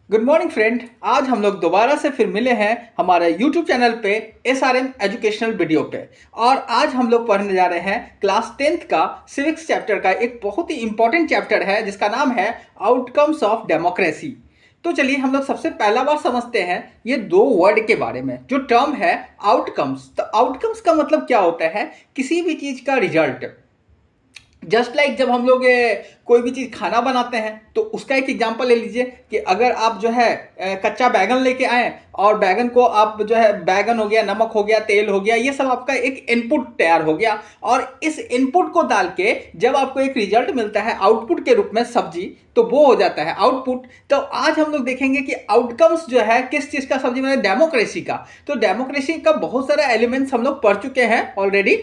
Good morning friend. आज हम लोग दोबारा से फिर मिले हैं हमारे यूट्यूब चैनल पे SRM एजुकेशनल वीडियो पे। और आज हम लोग पढ़ने जा रहे हैं क्लास 10th का सिविक्स चैप्टर का एक बहुत ही इंपॉर्टेंट चैप्टर है जिसका नाम है आउटकम्स ऑफ डेमोक्रेसी। तो चलिए हम लोग सबसे पहला बार समझते हैं ये दो वर्ड के बारे में। जो टर्म है आउटकम्स, तो आउटकम्स का मतलब क्या होता है? किसी भी चीज का रिजल्ट। जस्ट लाइक जब हम लोग कोई भी चीज़ खाना बनाते हैं तो उसका एक एग्जांपल ले लीजिए कि अगर आप जो है कच्चा बैगन लेके आए और बैगन को आप जो है, बैगन हो गया, नमक हो गया, तेल हो गया, ये सब आपका एक इनपुट तैयार हो गया। और इस इनपुट को डाल के जब आपको एक रिजल्ट मिलता है आउटपुट के रूप में सब्जी, तो वो हो जाता है आउटपुट। तो आज हम लोग देखेंगे कि आउटकम्स जो है किस चीज़ का सब्जी बना, डेमोक्रेसी का। तो डेमोक्रेसी का बहुत सारा एलिमेंट्स हम लोग पढ़ चुके हैं ऑलरेडी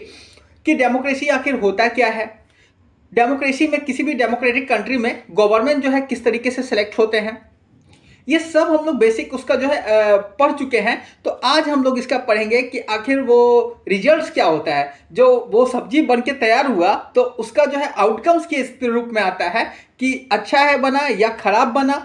कि डेमोक्रेसी आखिर होता क्या है। डेमोक्रेसी में, किसी भी डेमोक्रेटिक कंट्री में गवर्नमेंट जो है किस तरीके से सिलेक्ट होते हैं, ये सब हम लोग बेसिक उसका जो है पढ़ चुके हैं। तो आज हम लोग इसका पढ़ेंगे कि आखिर वो रिजल्ट्स क्या होता है। जो वो सब्जी बन के तैयार हुआ तो उसका जो है आउटकम्स के रूप में आता है कि अच्छा है बना या खराब बना।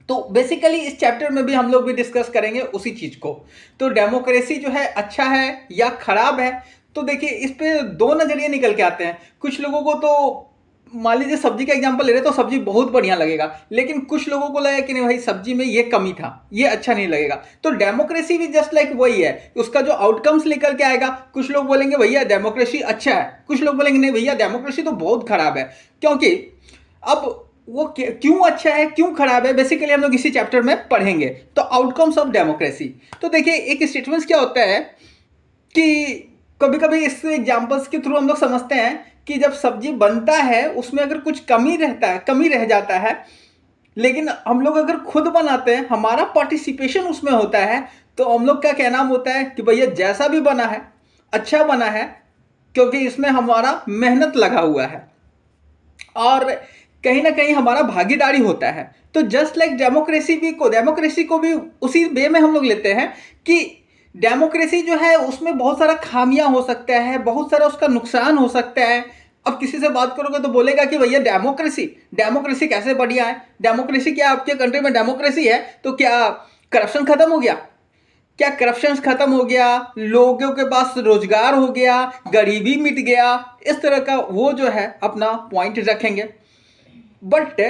तो बेसिकली इस चैप्टर में भी हम लोग भी डिस्कस करेंगे उसी चीज को। तो डेमोक्रेसी जो है अच्छा है या खराब है, तो देखिए इस पे दो नजरिए निकल के आते हैं। कुछ लोगों को तो मान लीजिए सब्जी का एग्जांपल ले रहे तो सब्जी बहुत बढ़िया लगेगा, लेकिन कुछ लोगों को लगेगा कि नहीं भाई सब्जी में ये कमी था, ये अच्छा नहीं लगेगा। तो डेमोक्रेसी भी जस्ट लाइक वही है, उसका जो आउटकम्स लेकर के आएगा। कुछ लोग बोलेंगे भैया डेमोक्रेसी अच्छा है, कुछ लोग बोलेंगे नहीं भैया डेमोक्रेसी तो बहुत खराब है। क्योंकि अब वो क्यों अच्छा है क्यों खराब है बेसिकली हम लोग इसी चैप्टर में पढ़ेंगे। तो आउटकम्स ऑफ डेमोक्रेसी, तो देखिए एक स्टेटमेंट क्या होता है कि कभी कभी इस एग्जांपल्स के थ्रू हम लोग समझते हैं कि जब सब्जी बनता है उसमें अगर कुछ कमी रह जाता है, लेकिन हम लोग अगर खुद बनाते हैं, हमारा पार्टिसिपेशन उसमें होता है, तो हम लोग का क्या नाम होता है कि भैया जैसा भी बना है अच्छा बना है, क्योंकि इसमें हमारा मेहनत लगा हुआ है और कहीं ना कहीं हमारा भागीदारी होता है। तो जस्ट लाइक डेमोक्रेसी को भी उसी वे में हम लोग लेते हैं कि डेमोक्रेसी जो है उसमें बहुत सारा खामियां हो सकता है, बहुत सारा उसका नुकसान हो सकता है। अब किसी से बात करोगे तो बोलेगा कि भैया डेमोक्रेसी कैसे बढ़िया है, डेमोक्रेसी क्या आपके कंट्री में डेमोक्रेसी है तो क्या करप्शन खत्म हो गया, क्या करप्शन खत्म हो गया, लोगों के पास रोजगार हो गया, गरीबी मिट गया, इस तरह का वो जो है अपना पॉइंट रखेंगे। बट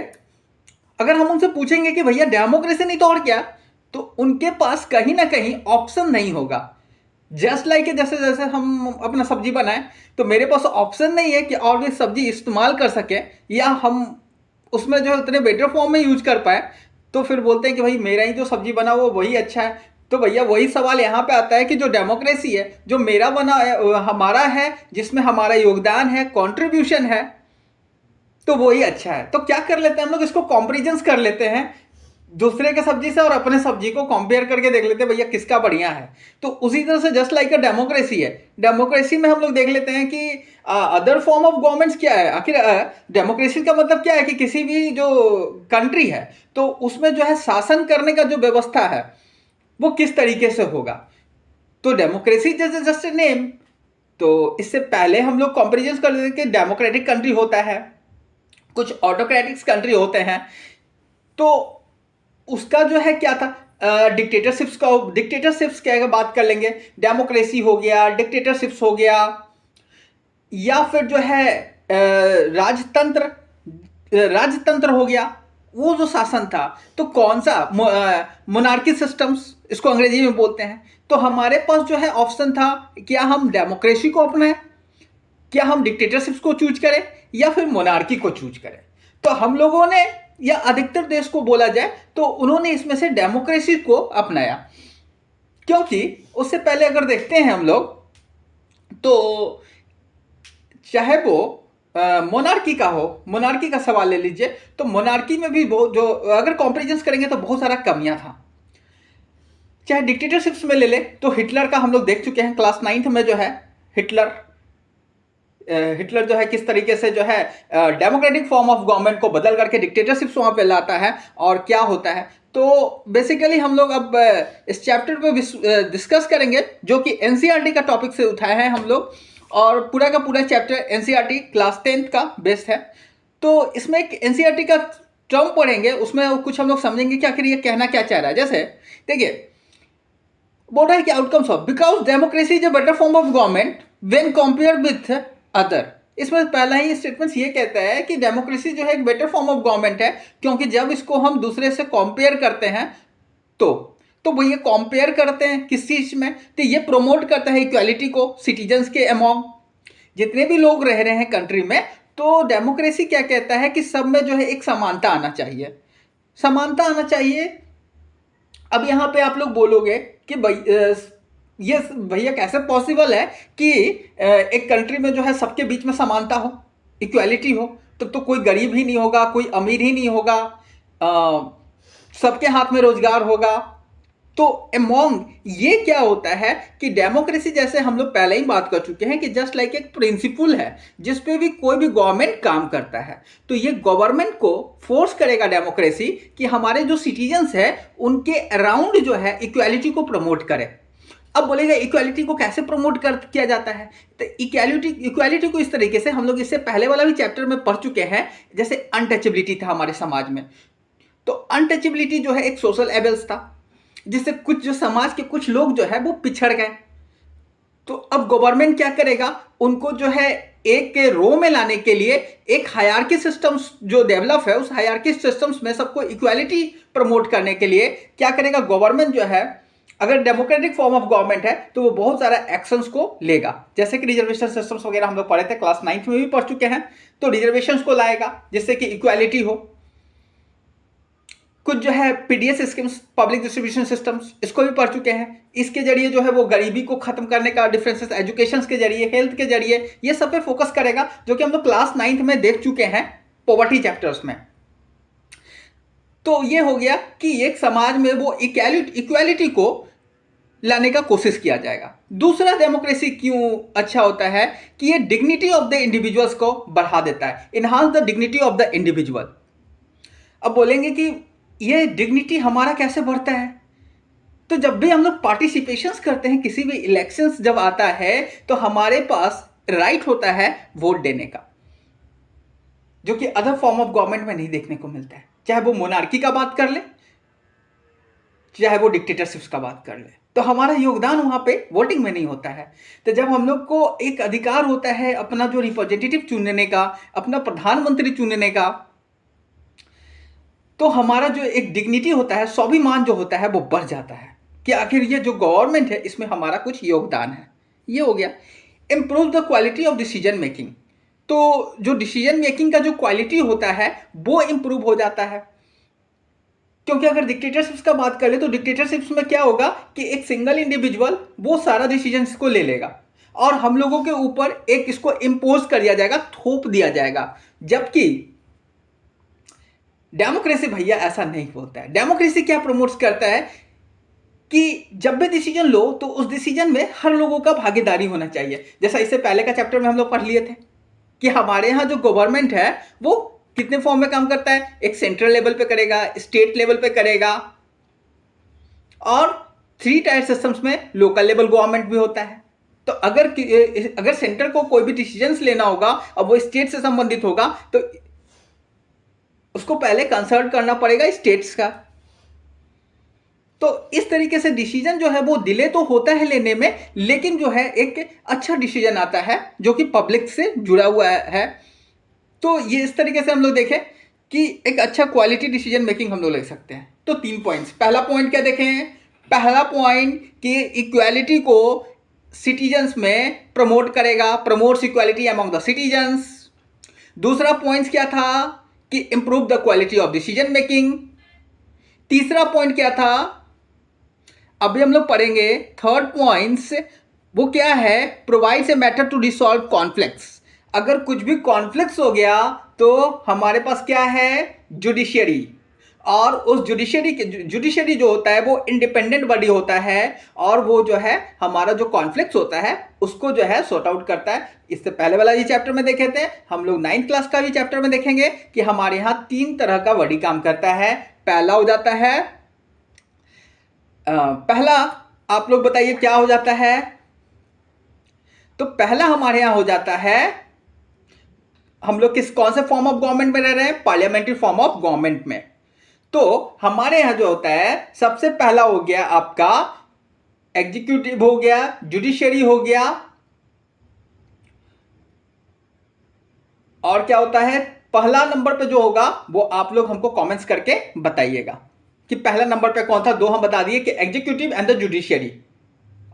अगर हम उनसे पूछेंगे कि भैया डेमोक्रेसी नहीं तो और क्या, तो उनके पास कहीं ना कहीं ऑप्शन नहीं होगा। जस्ट लाइक जैसे जैसे हम अपना सब्जी बनाए तो मेरे पास ऑप्शन नहीं है कि और भी सब्जी इस्तेमाल कर सके या हम उसमें जो है उतने बेटर फॉर्म में यूज कर पाए। तो फिर बोलते हैं कि भाई मेरा ही जो सब्जी बना वो वही अच्छा है। तो भैया वही सवाल यहाँ पे आता है कि जो डेमोक्रेसी है, जो मेरा बना हमारा है, जिसमें हमारा योगदान है, कंट्रीब्यूशन है, तो वही अच्छा है। तो क्या कर लेते हैं हम लोग, इसको कॉम्पेरिजन कर लेते हैं दूसरे के सब्जी से और अपने सब्जी को कंपेयर करके देख लेते हैं भैया किसका बढ़िया है। तो उसी तरह से जस्ट लाइक अ डेमोक्रेसी है, डेमोक्रेसी में हम लोग देख लेते हैं कि अदर फॉर्म ऑफ गवर्नमेंट्स क्या है। आखिर डेमोक्रेसी का मतलब क्या है कि किसी भी जो कंट्री है तो उसमें जो है शासन करने का जो व्यवस्था है वो किस तरीके से होगा। तो डेमोक्रेसी जस्ट ए नेम। तो इससे पहले हम लोग कंपेरिजन कर लेते हैं कि डेमोक्रेटिक कंट्री होता है, कुछ ऑटोक्रेटिक्स कंट्री होते हैं। तो उसका जो है क्या था, डिक्टेटरशिप्स की अगर बात कर लेंगे, डेमोक्रेसी हो गया, डिक्टेटरशिप्स हो गया, या फिर जो है राजतंत्र हो गया, वो जो शासन था। तो कौन सा मोनार्की सिस्टम्स इसको अंग्रेजी में बोलते हैं। तो हमारे पास जो है ऑप्शन था, क्या हम डेमोक्रेसी को अपनाएं, क्या हम डिक्टेटरशिप्स को चूज करें, या फिर मोनार्की को चूज करें। तो हम लोगों ने, या अधिकतर देश को बोला जाए तो उन्होंने इसमें से डेमोक्रेसी को अपनाया। क्योंकि उससे पहले अगर देखते हैं हम लोग तो चाहे वो मोनार्की का हो, मोनार्की का सवाल ले लीजिए, तो मोनार्की में भी वो जो अगर कंपैरिजन करेंगे तो बहुत सारा कमियां था। चाहे डिक्टेटरशिप्स में ले ले तो हिटलर का हम लोग देख चुके हैं क्लास 9th में, जो है हिटलर जो है किस तरीके से जो है डेमोक्रेटिक फॉर्म ऑफ गवर्नमेंट को बदल करके डिक्टेटरशिप्स वहां पे लाता है और क्या होता है। तो बेसिकली हम लोग अब इस चैप्टर पे डिस्कस करेंगे जो कि एनसीईआरटी का टॉपिक से उठाए हैं हम लोग, और पूरा का पूरा चैप्टर एनसीईआरटी क्लास 10th का बेस्ड है। तो इसमें एक एनसीईआरटी का टर्म पढ़ेंगे उसमें कुछ हम लोग समझेंगे कि आखिर ये कहना क्या चाह रहा है। जैसे देखिए, बोल रहा है कि outcomes of, because democracy is a better form of government when compare with other. इसमें पहला ही स्टेटमेंट ये कहता है कि डेमोक्रेसी जो है एक बेटर फॉर्म ऑफ गवर्नमेंट है, क्योंकि जब इसको हम दूसरे से कंपेयर करते हैं तो भैया कंपेयर करते हैं किस चीज में, तो ये प्रमोट करता है इक्वालिटी को सिटीजन्स के अमॉन्ग, जितने भी लोग रह रहे हैं कंट्री में। तो डेमोक्रेसी क्या कहता है कि सब में जो है एक समानता आना चाहिए, समानता आना चाहिए। अब यहाँ पे आप लोग बोलोगे कि ये भैया कैसे पॉसिबल है कि एक कंट्री में जो है सबके बीच में समानता हो, इक्वालिटी हो, तो कोई गरीब ही नहीं होगा, कोई अमीर ही नहीं होगा, सबके हाथ में रोजगार होगा। तो अमोंग ये क्या होता है कि डेमोक्रेसी, जैसे हम लोग पहले ही बात कर चुके हैं कि जस्ट लाइक एक प्रिंसिपल है जिस पे भी कोई भी गवर्नमेंट काम करता है, तो ये गवर्नमेंट को फोर्स करेगा डेमोक्रेसी कि हमारे जो सिटीजन्स है उनके अराउंड जो है इक्वालिटी को प्रमोट करे। अब बोलेगा इक्वालिटी को कैसे प्रमोट किया जाता है, तो इक्वालिटी को इस तरीके से, हम लोग इससे पहले वाला भी चैप्टर में पढ़ चुके हैं। जैसे अनटचेबिलिटी था हमारे समाज में, तो अनटचेबिलिटी जो है एक सोशल एबल्स था, जिससे कुछ जो समाज के कुछ लोग जो है वो पिछड़ गए। तो अब गवर्नमेंट क्या करेगा, उनको जो है एक के रो में लाने के लिए एक हायरार्की सिस्टम्स जो डेवलप है, उस हायरार्की सिस्टम्स में सबको इक्वालिटी प्रमोट करने के लिए क्या करेगा गवर्नमेंट जो है, अगर डेमोक्रेटिक फॉर्म ऑफ गवर्नमेंट है तो वो बहुत सारा एक्शंस को लेगा। जैसे कि रिजर्वेशन सिस्टम्स वगैरह हम लोग पढ़े थे, क्लास 9th में भी पढ़ चुके हैं। तो रिजर्वेशंस को लाएगा जिससे कि इक्वालिटी हो। कुछ जो है PDS schemes, public distribution systems, इसको भी पढ़ चुके हैं। इसके जरिए जो है वो गरीबी को खत्म करने का, डिफरेंसेस एजुकेशन के जरिए, हेल्थ के जरिए, ये सब पे फोकस करेगा, जो कि हम लोग क्लास 9th में देख चुके हैं पॉवर्टी चैप्टर्स में। तो ये हो गया कि एक समाज में वो इक्वालिटी को लाने का कोशिश किया जाएगा। दूसरा, डेमोक्रेसी क्यों अच्छा होता है कि ये डिग्निटी ऑफ द इंडिविजुअल्स को बढ़ा देता है, enhance the dignity of the individual. अब बोलेंगे कि ये डिग्निटी हमारा कैसे बढ़ता है, तो जब भी हम लोग पार्टिसिपेशंस करते हैं, किसी भी इलेक्शंस जब आता है, तो हमारे पास राइट होता है वोट देने का, जो कि अदर फॉर्म ऑफ गवर्नमेंट में नहीं देखने को मिलता है। चाहे वो मोनार्की का बात कर ले, चाहे वो डिक्टेटरशिप्स का बात कर ले, तो हमारा योगदान वहां पे वोटिंग में नहीं होता है। तो जब हम लोग को एक अधिकार होता है अपना जो रिप्रेजेंटेटिव चुनने का, अपना प्रधानमंत्री चुनने का, तो हमारा जो एक डिग्निटी होता है, स्वाभिमान जो होता है, वो बढ़ जाता है कि आखिर ये जो गवर्नमेंट है इसमें हमारा कुछ योगदान है। ये हो गया। Improve the quality of decision making, तो जो डिसीजन मेकिंग का जो क्वालिटी होता है वो इम्प्रूव हो जाता है। क्योंकि अगर डिक्टेटरशिप्स का बात करें तो डिक्टेटरशिप्स में क्या होगा कि एक सिंगल इंडिविजुअल वो सारा डिसीजन को ले लेगा और हम लोगों के ऊपर एक इसको इम्पोज कर दिया जाएगा, थोप दिया जाएगा। जबकि डेमोक्रेसी भैया ऐसा नहीं होता है। डेमोक्रेसी क्या प्रमोट्स करता है कि जब भी डिसीजन लो तो उस डिसीजन में हर लोगों का भागीदारी होना चाहिए। जैसा इससे पहले का चैप्टर में हम लोग पढ़ लिए थे कि हमारे यहाँ जो गवर्नमेंट है वो कितने फॉर्म में काम करता है, एक सेंट्रल लेवल पे करेगा, स्टेट लेवल पे करेगा, और 3 टायर सिस्टम्स में लोकल लेवल गवर्नमेंट भी होता है। तो अगर सेंटर को कोई भी डिसीजंस लेना होगा और वो स्टेट से संबंधित होगा तो उसको पहले कंसल्ट करना पड़ेगा स्टेट्स का। तो इस तरीके से डिसीजन जो है वो डिले तो होता है लेने में, लेकिन जो है एक अच्छा डिसीजन आता है जो कि पब्लिक से जुड़ा हुआ है। तो ये इस तरीके से हम लोग देखें कि एक अच्छा क्वालिटी डिसीजन मेकिंग हम लोग ले सकते हैं। तो 3 पॉइंट्स। पहला पॉइंट क्या देखें, पहला पॉइंट कि इक्वालिटी को सिटीजन्स में प्रमोट करेगा, promotes equality among the citizens. दूसरा पॉइंट क्या था कि improve the quality of decision making. तीसरा पॉइंट क्या था, अभी हम लोग पढ़ेंगे थर्ड पॉइंट्स, वो क्या है, provides a matter to resolve conflicts. अगर कुछ भी कॉन्फ्लिक्ट्स हो गया तो हमारे पास क्या है, जुडिशियरी। और उस जुडिशियरी जो होता है वो इंडिपेंडेंट बॉडी होता है और वो जो है हमारा जो कॉन्फ्लिक्ट्स होता है उसको जो है सॉर्ट आउट करता है। इससे पहले वाला ये चैप्टर में देखे थे हम लोग, 9th क्लास का भी चैप्टर में देखेंगे कि हमारे यहाँ 3 तरह का बॉडी काम करता है। पहला हो जाता है, पहला आप लोग बताइए क्या हो जाता है। तो पहला हमारे यहाँ हो जाता है हम लोग कौन से फॉर्म ऑफ गवर्नमेंट में रह रहे हैं? पार्लियामेंट्री फॉर्म ऑफ गवर्नमेंट में। तो हमारे यहां जो होता है, सबसे पहला हो गया आपका एग्जीक्यूटिव हो गया, जुडिशरी हो गया, और क्या होता है? पहला नंबर पे जो होगा वो आप लोग हमको कमेंट्स करके बताइएगा कि पहला नंबर पे कौन था। दो हम बता दिए कि एग्जीक्यूटिव एंड द जुडिशरी,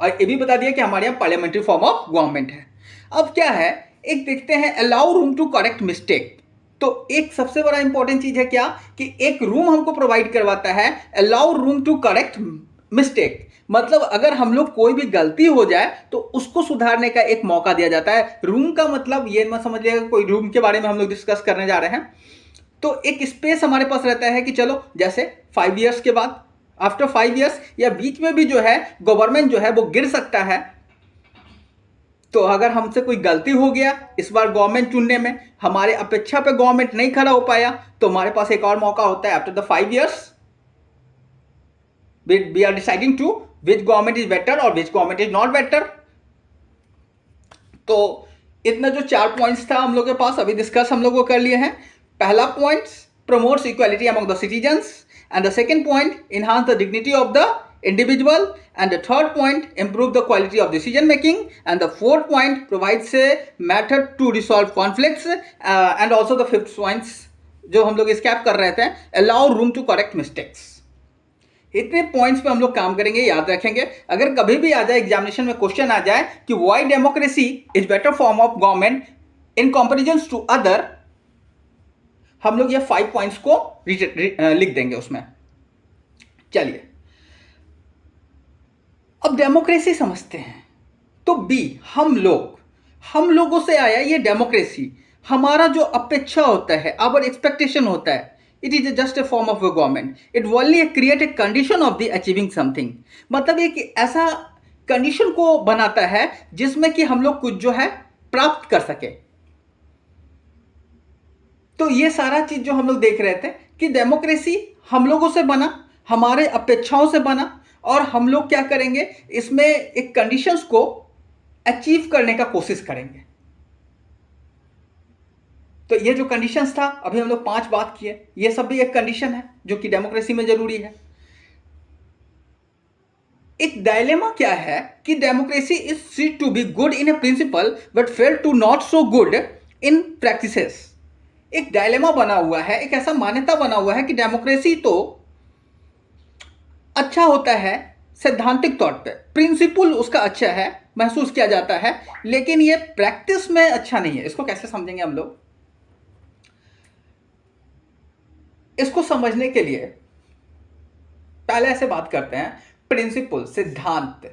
और ये भी बता दिया कि हमारे यहाँ पार्लियामेंट्री फॉर्म ऑफ गवर्नमेंट है। अब क्या है, एक देखते हैं allow room to correct mistake. तो एक सबसे बड़ा इंपॉर्टेंट चीज है क्या कि एक रूम हमको प्रोवाइड करवाता है, allow room to correct mistake. मतलब अगर हम लोग कोई भी गलती हो जाए तो उसको सुधारने का एक मौका दिया जाता है। रूम का मतलब ये मत समझिएगा कोई रूम के बारे में हम लोग डिस्कस करने जा रहे हैं। तो एक स्पेस हमारे पास रहता है कि चलो जैसे 5 इयर्स के बाद, आफ्टर 5 इयर्स या बीच में भी जो है गवर्नमेंट जो है वो गिर सकता है। तो अगर हमसे कोई गलती हो गया इस बार गवर्नमेंट चुनने में, हमारे अपेक्षा पे गवर्नमेंट नहीं खड़ा हो पाया, तो हमारे पास एक और मौका होता है after the 5 years we are deciding to which government is better और which government is not better। तो इतना जो 4 पॉइंट्स था हम लोग के पास, अभी डिस्कस हम लोग को कर लिए हैं। पहला point promotes equality among the citizens, and the second point enhance the dignity of the individual, and the third point improve the quality of decision making, and the fourth point provides a method to resolve conflicts, and also the fifth points जो हम लोग स्कैप कर रहे थे, allow room to correct mistakes। इतने points पे हम लोग काम करेंगे, याद रखेंगे। अगर कभी भी आ जाए एग्जामिनेशन में क्वेश्चन आ जाए कि why democracy is better form of government in comparison to other, हम लोग ये 5 पॉइंट्स को लिख देंगे उसमें। चलिए अब डेमोक्रेसी समझते हैं। तो बी, हम लोगों से आया ये डेमोक्रेसी। हमारा जो अपेक्षा होता है, आवर एक्सपेक्टेशन होता है, it is just a form of A government, it only create a condition of the achieving something. मतलब एक ऐसा कंडीशन को बनाता है जिसमें कि हम लोग कुछ जो है प्राप्त कर सके। तो ये सारा चीज जो हम लोग देख रहे थे कि डेमोक्रेसी हम लोगों से बना, हमारे अपेक्षाओं से बना, और हम लोग क्या करेंगे, इसमें एक कंडीशंस को अचीव करने का कोशिश करेंगे। तो ये जो कंडीशंस था, अभी हम लोग 5 बात किए, ये सब भी एक कंडीशन है जो कि डेमोक्रेसी में जरूरी है। एक डायलेमा क्या है कि democracy is said to be good in a principle but fail to not so good in practices. एक डायलेमा बना हुआ है, एक ऐसा मान्यता बना हुआ है कि डेमोक्रेसी तो अच्छा होता है सैद्धांतिक तौर पे, प्रिंसिपल उसका अच्छा है, महसूस किया जाता है, लेकिन ये प्रैक्टिस में अच्छा नहीं है। इसको कैसे समझेंगे हम लोग? इसको समझने के लिए पहले ऐसे बात करते हैं, प्रिंसिपल सिद्धांत।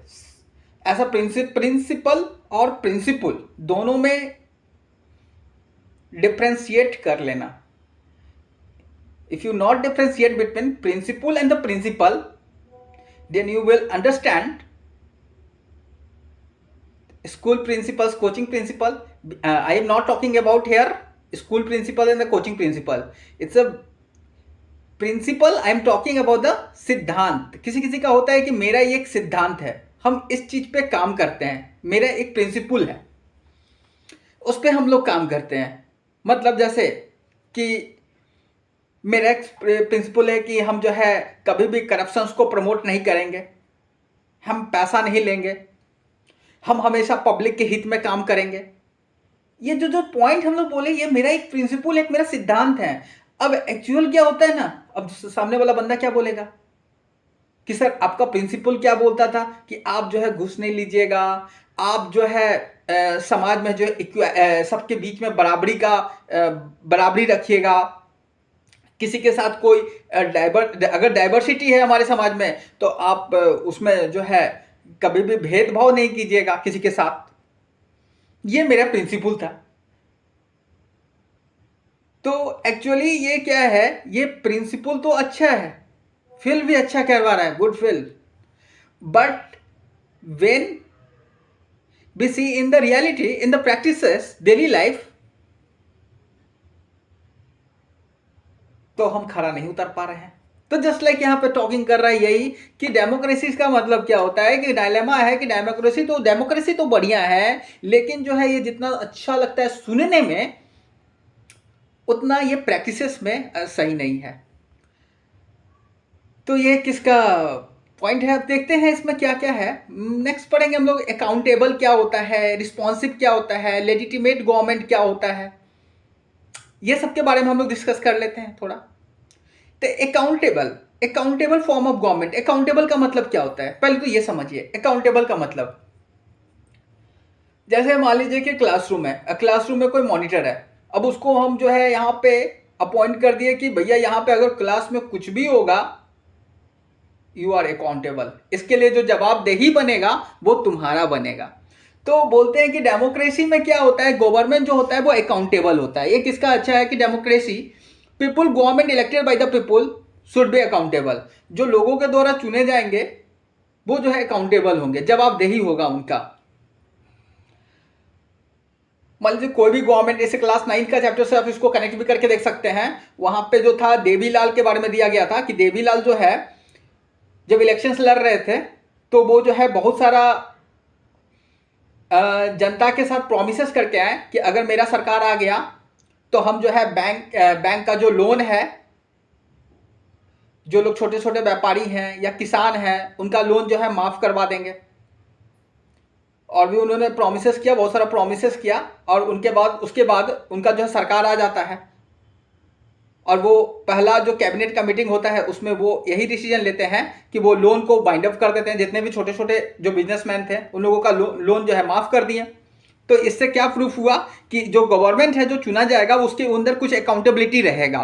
ऐसा प्रिंसिपल और प्रिंसिपल दोनों में डिफरेंशिएट कर लेना। If you not differentiate between principle and the principle, then you will understand school principals, coaching principal. I am not talking about here school principal and the coaching principal. It's a principal. I am talking about the सिद्धांत। किसी किसी का होता है कि मेरा ये एक सिद्धांत है, हम इस चीज पे काम करते हैं, मेरा एक प्रिंसिपल है, उस पे हम लोग काम करते हैं। मतलब जैसे कि मेरा एक प्रिंसिपल है कि हम जो है कभी भी करप्शंस को प्रमोट नहीं करेंगे, हम पैसा नहीं लेंगे, हम हमेशा पब्लिक के हित में काम करेंगे। ये जो पॉइंट हम लोग बोले, ये मेरा एक प्रिंसिपल, एक मेरा सिद्धांत है। अब एक्चुअल क्या होता है ना, अब सामने वाला बंदा क्या बोलेगा कि सर आपका प्रिंसिपल क्या बोलता था कि आप जो है घूस नहीं लीजिएगा, आप जो है समाज में जो सबके बीच में बराबरी रखिएगा, किसी के साथ कोई अगर डाइवर्सिटी है हमारे समाज में तो आप उसमें जो है कभी भी भेदभाव नहीं कीजिएगा किसी के साथ। ये मेरा प्रिंसिपल था। तो एक्चुअली ये क्या है, ये प्रिंसिपल तो अच्छा है, फील भी अच्छा करवा रहा है, good feel, but when we see in the reality, in the practices daily life, तो हम खरा नहीं उतर पा रहे हैं। तो जस्ट लाइक यहाँ पे टॉकिंग कर रहा है यही कि डेमोक्रेसी का मतलब क्या होता है कि डायलेमा है कि डेमोक्रेसी तो बढ़िया है, लेकिन जो है ये जितना अच्छा लगता है सुनने में, उतना ये प्रैक्टिसेस में सही नहीं है। तो ये किसका पॉइंट है, अब देखते हैं इसमें क्या क्या है। नेक्स्ट पढ़ेंगे हम लोग अकाउंटेबल क्या होता है, रिस्पॉन्सिव क्या होता है, लेजिटिमेट गवर्नमेंट क्या होता है, ये सब के बारे में हम लोग डिस्कस कर लेते हैं थोड़ा। तो accountable form of government, accountable का मतलब क्या होता है, पहले तो ये समझिए अकाउंटेबल का मतलब। जैसे मान लीजिए कि क्लासरूम है, क्लासरूम में कोई मॉनिटर है, अब उसको हम जो है यहाँ पे अपॉइंट कर दिए कि भैया यहाँ पे अगर क्लास में कुछ भी होगा यू आर अकाउंटेबल, इसके लिए जो जवाबदेही बनेगा वो तुम्हारा बनेगा। तो बोलते हैं कि डेमोक्रेसी में क्या होता है, गवर्नमेंट जो होता है वो अकाउंटेबल होता है। ये किसका अच्छा है कि democracy, people government elected by the people should be accountable, जो लोगों के द्वारा चुने जाएंगे वो जो है अकाउंटेबल होंगे, जवाबदेही होगा उनका। मान लीजिए कोई भी गवर्नमेंट, जैसे क्लास 9 का चैप्टर से आप इसको कनेक्ट भी करके देख सकते हैं। वहां पे जो था देवीलाल के बारे में दिया गया था कि देवीलाल जो है जब इलेक्शंस लड़ रहे थे तो वो जो है बहुत सारा जनता के साथ प्रोमिसेस करके आए कि अगर मेरा सरकार आ गया तो हम जो है बैंक का जो लोन है, जो लोग छोटे छोटे व्यापारी हैं या किसान हैं उनका लोन जो है माफ करवा देंगे। और भी उन्होंने प्रोमिसेस किया, बहुत सारा प्रोमिसेस किया, और उसके बाद उनका जो है सरकार आ जाता है और वो पहला जो कैबिनेट का मीटिंग होता है उसमें वो यही डिसीजन लेते हैं कि वो लोन को बाइंड अप कर देते हैं। जितने भी छोटे छोटे जो बिजनेसमैन थे उन लोगों का लोन जो है माफ कर दिए। तो इससे क्या प्रूफ हुआ कि जो गवर्नमेंट है जो चुना जाएगा उसके अंदर कुछ अकाउंटेबिलिटी रहेगा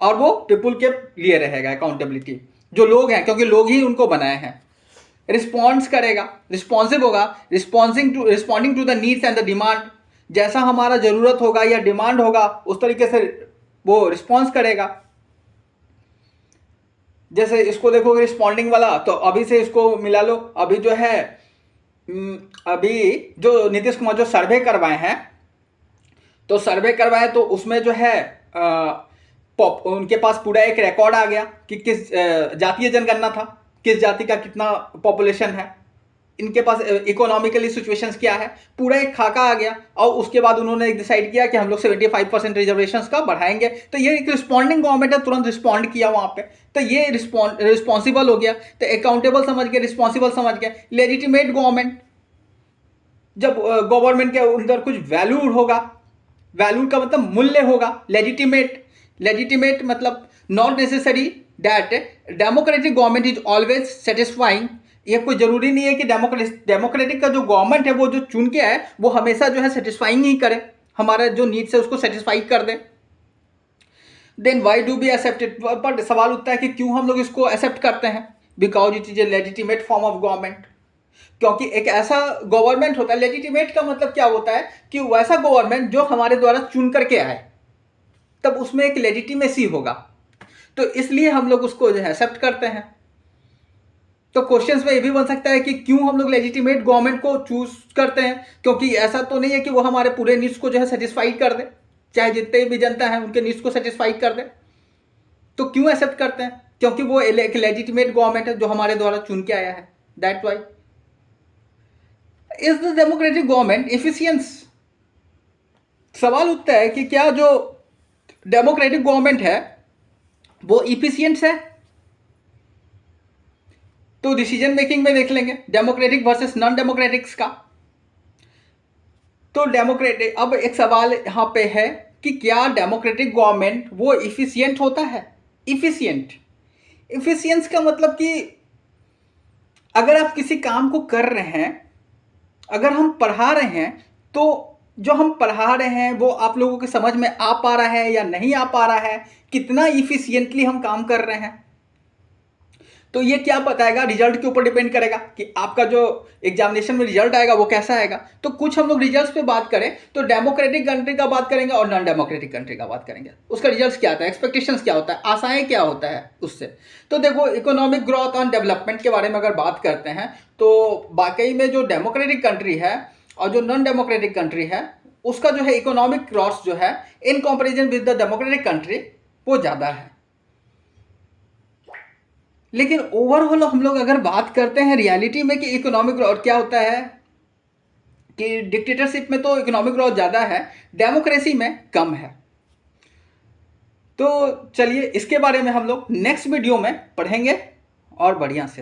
और वो पीपुल के लिए रहेगा अकाउंटेबिलिटी, जो लोग हैं, क्योंकि लोग ही उनको बनाए हैं। रिस्पॉन्स करेगा, रिस्पॉन्सिव होगा, responding to the needs and the demand, जैसा हमारा जरूरत होगा या डिमांड होगा उस तरीके से वो रिस्पॉन्स करेगा। जैसे इसको देखोगे रिस्पॉन्डिंग वाला, तो अभी से इसको मिला लो। अभी जो है अभी जो नीतीश कुमार जो सर्वे करवाए हैं, तो सर्वे करवाए तो उसमें जो है उनके पास पूरा एक रिकॉर्ड आ गया कि किस जातीय जनगणना था, किस जाति का कितना पॉपुलेशन है, इनके पास इकोनॉमिकली सिचुएशंस क्या है, पूरा एक खाका आ गया। और उसके बाद उन्होंने डिसाइड किया कि हम लोग 75% रिजर्वेशंस का बढ़ाएंगे। तो ये एक रिस्पॉन्डिंग गवर्नमेंट है, तुरंत रिस्पॉन्ड किया वहाँ पे, तो ये रिस्पॉन्सिबल हो गया। तो अकाउंटेबल समझ गए, रिस्पॉन्सिबल समझ गए। लेजिटिमेट गवर्नमेंट, जब गवर्नमेंट के अंदर कुछ वैल्यू होगा, वैल्यू का मतलब मूल्य होगा। लेजिटिमेट मतलब not necessary that democratic government is always satisfying. ये कोई जरूरी नहीं है कि डेमोक्रेटिक का जो गवर्नमेंट है वो जो चुन के आए वो हमेशा जो है सेटिस्फाइंग ही करे, हमारा जो नीड्स है उसको सेटिस्फाई कर दे। Then why do be accepted, पर सवाल उठता है कि क्यों हम लोग इसको एक्सेप्ट करते हैं। Because it is a legitimate form of government, क्योंकि एक ऐसा गवर्नमेंट होता है। लेजिटिमेट का मतलब क्या होता है कि वैसा गवर्नमेंट जो हमारे द्वारा चुन करके आए, तब उसमें एक लेजिटिमेसी होगा, तो इसलिए हम लोग उसको जो है एक्सेप्ट करते हैं। तो क्वेश्चंस में ये भी बन सकता है कि क्यों हम लोग लेजिटिमेट गवर्नमेंट को चूज करते हैं, क्योंकि ऐसा तो नहीं है कि वो हमारे पूरे नीड्स को जो है सेटिस्फाई कर दे, चाहे जितने भी जनता है उनके नीड्स को सेटिस्फाई कर दे। तो क्यों एक्सेप्ट करते हैं, क्योंकि वो एक लेजिटिमेट गवर्नमेंट है जो हमारे द्वारा चुन के आया है। That why is the democratic government efficiency. सवाल उठता है कि क्या जो डेमोक्रेटिक गवर्नमेंट है वो इफिशिएंट है। तो डिसीजन मेकिंग में देख लेंगे डेमोक्रेटिक वर्सेस नॉन डेमोक्रेटिक्स का। तो डेमोक्रेटिक, अब एक सवाल यहां पे है कि क्या डेमोक्रेटिक गवर्नमेंट वो इफिशिएंट होता है। इफिशिएंस का मतलब कि अगर आप किसी काम को कर रहे हैं, अगर हम पढ़ा रहे हैं, तो जो हम पढ़ा रहे हैं वो आप लोगों के समझ में आ पा रहा है या नहीं आ पा रहा है, कितना इफिशिएंटली हम काम कर रहे हैं। तो ये क्या बताएगा, रिजल्ट के ऊपर डिपेंड करेगा कि आपका जो एग्जामिनेशन में रिजल्ट आएगा वो कैसा आएगा। तो कुछ हम लोग रिजल्ट्स पे बात करें तो डेमोक्रेटिक कंट्री का बात करेंगे और नॉन डेमोक्रेटिक कंट्री का बात करेंगे। उसका रिजल्ट क्या आता है, एक्सपेक्टेशंस क्या होता है, आशाएं क्या होता है उससे। तो देखो इकोनॉमिक ग्रोथ और डेवलपमेंट के बारे में अगर बात करते हैं तो वाकई में जो डेमोक्रेटिक कंट्री है और जो नॉन डेमोक्रेटिक कंट्री है उसका जो है इकोनॉमिक ग्रोथ जो है in comparison with the democratic country वो ज़्यादा है। लेकिन ओवरऑल हम लोग अगर बात करते हैं रियलिटी में कि इकोनॉमिक ग्रोथ क्या होता है, कि डिक्टेटरशिप में तो इकोनॉमिक ग्रोथ ज़्यादा है, डेमोक्रेसी में कम है। तो चलिए इसके बारे में हम लोग नेक्स्ट वीडियो में पढ़ेंगे और बढ़िया से।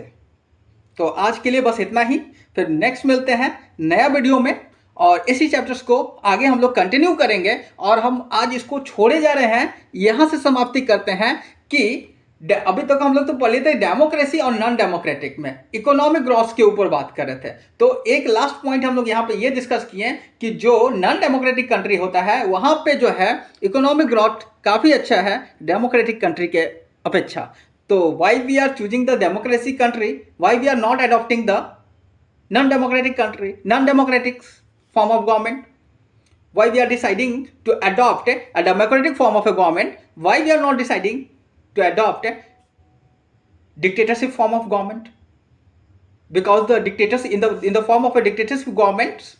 तो आज के लिए बस इतना ही, फिर नेक्स्ट मिलते हैं नया वीडियो में और इसी चैप्टर्स को आगे हम लोग कंटिन्यू करेंगे। और हम आज इसको छोड़े जा रहे हैं, यहाँ से समाप्ति करते हैं कि अभी तक हम लोग तो पढ़े थे डेमोक्रेसी और नॉन डेमोक्रेटिक में इकोनॉमिक ग्रोथ के ऊपर बात कर रहे थे। तो एक लास्ट पॉइंट हम लोग यहाँ पे ये डिस्कस किए कि जो नॉन डेमोक्रेटिक कंट्री होता है वहाँ पे जो है इकोनॉमिक ग्रोथ काफ़ी अच्छा है डेमोक्रेटिक कंट्री के अपेक्षा। तो why we are choosing the democracy country, why we are not adopting the non democratic country, non democratic form of government, why we are deciding to adopt a democratic form of a government, why we are not deciding to adopt a dictatorship form of government, because the dictators in the form of a dictatorship government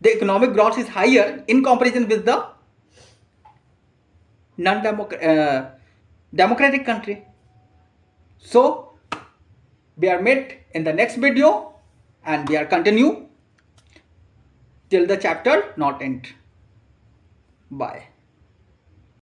the economic growth is higher in comparison with the non democratic country. So we are met in the next video and we are continue till the chapter not end. Bye.